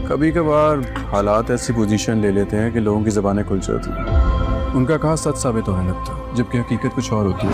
کبھی کبھار حالات ایسی پوزیشن لے لیتے ہیں کہ لوگوں کی زبانیں کھل جاتی ہیں، ان کا کہا سچ ثابت ہونے لگتا ہے جبکہ حقیقت کچھ اور ہوتی ہے۔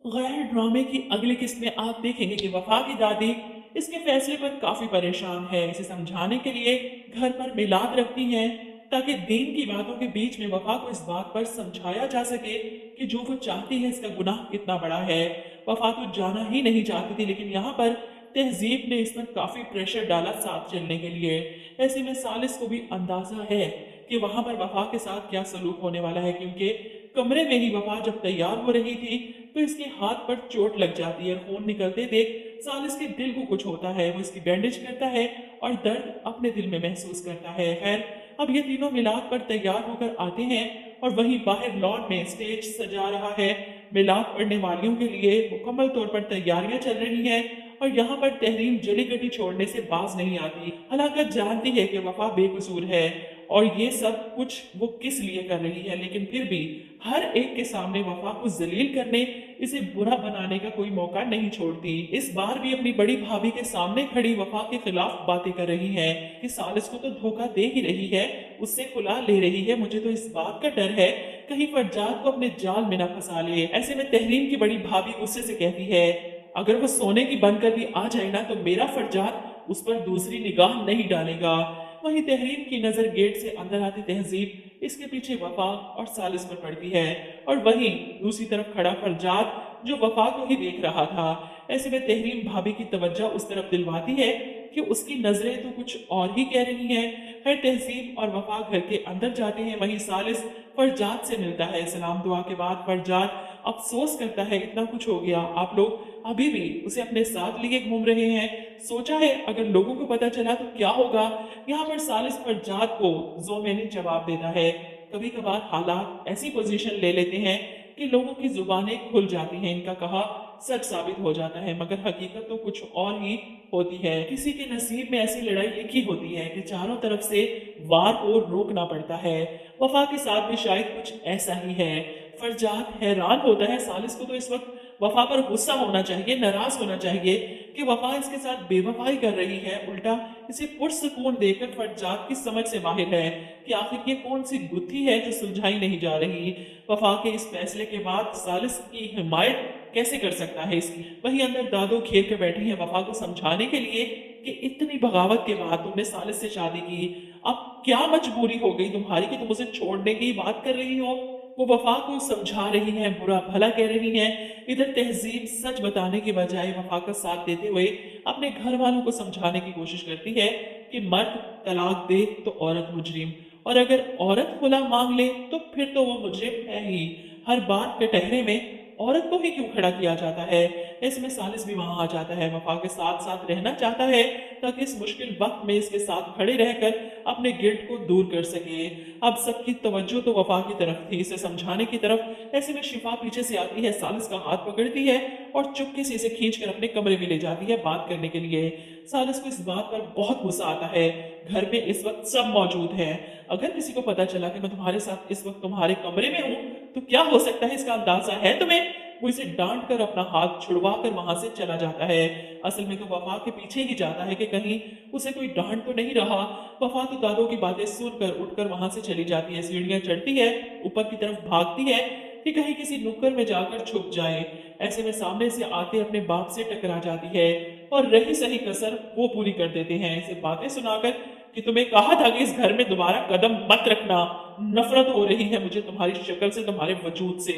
غیر ڈرامے کی اگلی قسط میں آپ دیکھیں گے کہ وفا کی دادی اس کے فیصلے پر کافی پریشان ہے۔ اسے سمجھانے کے لیے گھر پر میلاد رکھتی ہیں تاکہ دین کی باتوں کے بیچ میں وفا کو اس بات پر سمجھایا جا سکے کہ جو وہ چاہتی ہے اس کا گناہ کتنا بڑا ہے۔ وفا تو جانا ہی نہیں چاہتی تھی، لیکن یہاں پر تہذیب نے اس پر کافی پریشر ڈالا ساتھ چلنے کے لیے۔ ایسے میں سالس کو بھی اندازہ ہے کہ وہاں پر وفا کے ساتھ کیا سلوک ہونے والا ہے، کیونکہ کمرے میں ہی وفا جب تیار ہو رہی تھی تو اس کے ہاتھ پر چوٹ لگ جاتی ہے۔ خون نکلتے دیکھ سالس کے دل کو کچھ ہوتا ہے، وہ اس کی بینڈیج کرتا ہے اور درد اپنے دل میں محسوس کرتا ہے۔ خیر اب یہ تینوں میلاد پر تیار ہو کر آتے ہیں اور وہیں باہر لان میں اسٹیج سجا رہا ہے۔ میلاد پڑھنے والیوں کے لیے مکمل طور پر تیاریاں چل رہی ہیں اور یہاں پر تحریم جلی کٹی چھوڑنے سے باز نہیں آتی۔ ہلاکت جانتی ہے کہ وفا بے قصور ہے اور یہ سب کچھ وہ کس لیے کر رہی ہے، لیکن پھر بھی ہر ایک کے سامنے وفا کو ذلیل کرنے، اسے برا بنانے کا کوئی موقع نہیں چھوڑتی۔ اس بار بھی اپنی بڑی بھابھی کے سامنے کھڑی وفا کے خلاف باتیں کر رہی ہے کہ سالس کو تو دھوکہ دے ہی رہی ہے، اس سے کھلا لے رہی ہے، مجھے تو اس بات کا ڈر ہے کہیں فرجاد کو اپنے جال میں نہ پھنسا لے۔ ایسے میں تحریم کی بڑی بھابھی غصے سے کہتی ہے اگر وہ سونے کی بن کر بھی آ جائے نا تو میرا فرجاد اس پر دوسری نگاہ نہیں ڈالے گا۔ وہیں تحریم کی نظر گیٹ سے اندر آتی تہذیب اس کے پیچھے وفا اور سالس پر پڑتی ہے اور وہیں دوسری طرف کھڑا فرجاد جو وفا کو ہی دیکھ رہا تھا۔ ایسے میں تحریم بھابھی کی توجہ اس طرف دلواتی ہے کہ اس کی نظریں تو کچھ اور ہی کہہ رہی ہیں۔ ہر تہذیب اور وفا گھر کے اندر جاتے ہیں، وہیں سالس فرجاد سے ملتا ہے۔ سلام دعا کے بعد فرجاد افسوس کرتا ہے اتنا کچھ ہو گیا، آپ لوگ ابھی بھی اسے اپنے ساتھ لیے گھوم رہے ہیں، سوچا ہے اگر لوگوں کو پتا چلا تو کیا ہوگا۔ یہاں پر سالس فرجاد کو زومینی جواب دیتا ہے کبھی کبھار حالات ایسی پوزیشن لے لیتے ہیں کہ لوگوں کی زبانیں کھل جاتی ہیں، ان کا کہا سچ ثابت ہو جاتا ہے، مگر حقیقت تو کچھ اور ہی ہوتی ہے۔ کسی کے نصیب میں ایسی لڑائی لکھی ہوتی ہے کہ چاروں طرف سے وار کو روکنا پڑتا ہے۔ وفا کے ساتھ بھی شاید کچھ ایسا ہی ہے۔ فرجاد حیران ہوتا ہے، سالس کو تو اس وقت وفا پر غصہ ہونا چاہیے، ناراض ہونا چاہیے کہ وفا اس کے ساتھ بے وفائی کر رہی ہے، الٹا اسے پرسکون دے کر فرجاد کی سمجھ سے باہر ہے کہ آخر یہ کون سی گتھی ہے جو سلجھائی نہیں جا رہی۔ وفا کے اس فیصلے کے بعد سالس کی حمایت کیسے کر سکتا ہے اس کی؟ وہیں اندر دادو کھیر کے بیٹھی ہیں وفا کو سمجھانے کے لیے کہ اتنی بغاوت کے بعد تم نے سالس سے شادی کی، اب کیا مجبوری ہو گئی تمہاری کہ تم اسے چھوڑنے کی بات کر رہی ہو۔ وہ وفا کو سمجھا رہی ہیں، برا بھلا کہہ رہی ہیں۔ ادھر تہذیب سچ بتانے کے بجائے وفا کا ساتھ دیتے ہوئے اپنے گھر والوں کو سمجھانے کی کوشش کرتی ہے کہ مرد طلاق دے تو عورت مجرم، اور اگر عورت خلا مانگ لے تو پھر تو وہ مجرم ہے ہی۔ ہر بات کے ٹہرے میں عورت کو ہی کیوں کھڑا کیا جاتا ہے؟ اس میں سالس بھی وہاں آ جاتا ہے، وفا کے ساتھ ساتھ رہنا چاہتا ہے تاکہ اس مشکل وقت میں اس کے ساتھ کھڑے رہ کر اپنے گلٹ کو دور کر سکے۔ اب سب کی توجہ تو وفا کی طرف تھی، اسے سمجھانے کی طرف۔ ایسے میں شفا پیچھے سے آتی ہے، سالس کا ہاتھ پکڑتی ہے اور چپکے سے اسے کھینچ کر اپنے کمرے میں لے جاتی ہے بات کرنے کے لیے۔ سالس کو اس بات پر بہت غصہ آتا ہے، گھر میں اس وقت سب موجود ہیں، اگر کسی کو پتا چلا کہ میں تمہارے ساتھ اس وقت تمہارے کمرے میں ہوں تو کیا ہو سکتا ہے، اس کا اندازہ ہے تمہیں؟ وہ اسے ڈانٹ کر اپنا ہاتھ چھڑوا کر وہاں سے چلا جاتا ہے۔ اصل میں تو وفا کے پیچھے ہی جاتا ہے کہ کہیں اسے کوئی ڈانٹ تو نہیں رہا۔ وفا تو دادوں کی باتیں سن کر اٹھ کر وہاں سے چلی جاتی ہے، سیڑھیاں چڑھتی ہے، اوپر کی طرف بھاگتی ہے کہ کہیں کسی نکر میں جا کر چھپ جائے۔ ایسے میں سامنے سے آتے اپنے باپ سے ٹکرا جاتی ہے اور رہی سہی کسر وہ پوری کر دیتے ہیں، اسے باتیں سنا کر کہ تمہیں کہا تھا کہ اس گھر میں دوبارہ قدم مت رکھنا، نفرت ہو رہی ہے مجھے تمہاری شکل سے، تمہارے وجود سے۔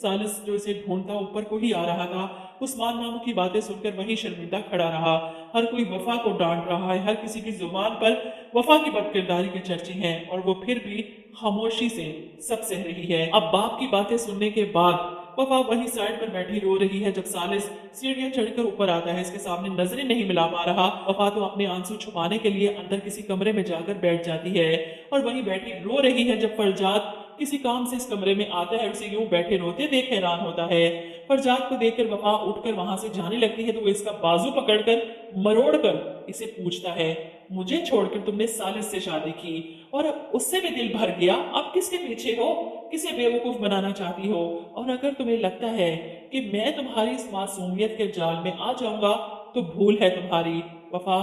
سالس جو اسے ڈھونڈتا اوپر کو ہی آ رہا تھا، عثمان ماموں کی باتیں سن کر وہی شرمندہ کھڑا رہا۔ ہر کوئی وفا کو ڈانٹ رہا ہے، ہر کسی کی زبان پر وفا کی بد کرداری کے چرچے ہیں اور وہ پھر بھی خاموشی سے سب سہ رہی ہے۔ اب باپ کی باتیں سننے کے بعد وفا وہیں سائڈ پر بیٹھی رو رہی ہے۔ جب سالس سیڑھیاں چڑھ کر اوپر آتا ہے، اس کے سامنے نظریں نہیں ملا پا رہا، وفا تو اپنے آنسو چھپانے کے لیے اندر کسی کمرے میں جا کر بیٹھ جاتی ہے اور وہیں بیٹھی رو رہی ہے۔ جب فرجاد کسی کام سے اس کمرے میں آتا ہے، اسے یوں بیٹھے روتے دیکھ حیران ہوتا ہے۔ فرجاد کو دیکھ کر وفا اٹھ کر وہاں سے جانے لگتی ہے تو وہ اس کا بازو پکڑ کر مروڑ کر اسے پوچھتا ہے مجھے چھوڑ کر تم نے سالس سے شادی کی اور اس سے بھی دل بھر گیا، اب کس کے پیچھے ہو، کسے بیوقوف بنانا چاہتی ہو؟ اور اگر تمہیں لگتا ہے کہ میں تمہاری اس معصومیت کے جال میں آ جاؤں گا تو بھول ہے تمہاری۔ وفا